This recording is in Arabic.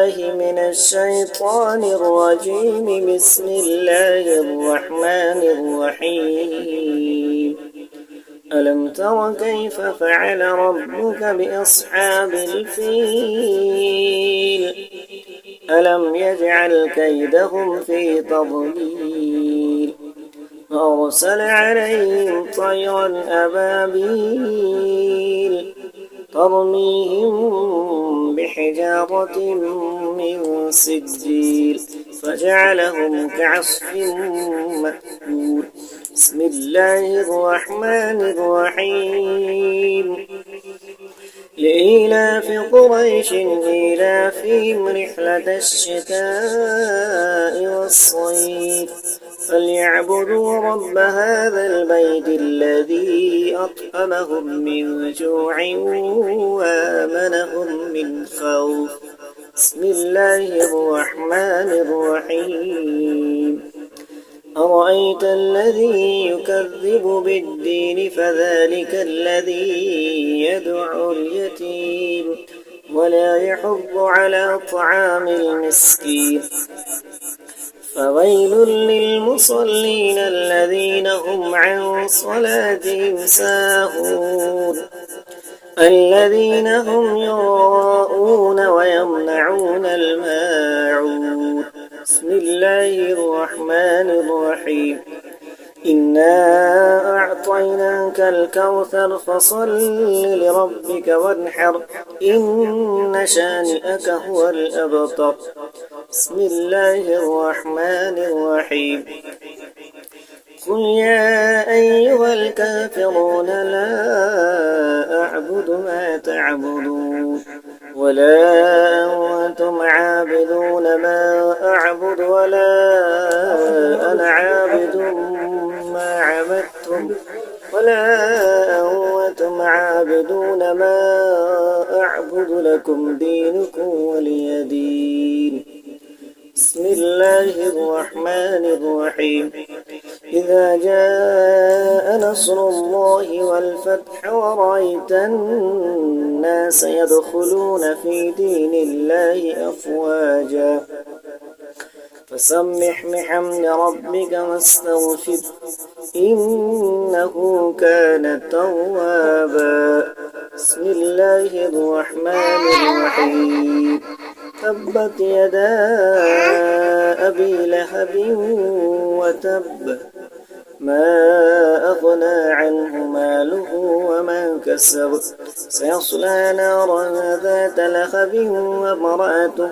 بالله من الشيطان الرجيم. بسم الله الرحمن الرحيم. ألم تر كيف فعل ربك بأصحاب الفيل؟ ألم يجعل كيدهم في تضليل وأرسل عليهم طيرا أبابيل ترميهم بحجارة من سجيل فجعلهم كعصف مأكول. بسم الله الرحمن الرحيم. لإيلاف قريش إيلافهم رحلة الشتاء والصيف فليعبدوا رب هذا البيت الذي أطعمهم من جوع وآمنهم من خوف. بسم الله الرحمن الرحيم. أرأيت الذي يكذب بالدين فذلك الذي يدعو اليتيم ولا يحض على طعام المسكين فويل للمصلين الذين هم عن صلاتهم ساهون الذين هم يراءون ويمنعون الماعون. بسم الله الرحمن الرحيم. إنا أعطيناك الكوثر فصل لربك وانحر إن شانئك هو الأبتر. بسم الله الرحمن الرحيم. قل يا أيها الكافرون لا أعبد ما تعبدون ولا أنتم عابدون ما أعبد ولا أنا عابد ما عبدتم ولا أنتم عابدون ما أعبد لكم دينكم ولي دين. بسم الله الرحمن الرحيم. إذا جاء نصر الله والفتح ورأيت الناس يدخلون في دين الله أفواجا فسبح بحمد ربك واستغفر إنه كان توابا. بسم الله الرحمن الرحيم. تبت يدا أبي لهب وتب ما أغنى عنه ماله وما كسب سيصلى نارا ذات لهب وامرأته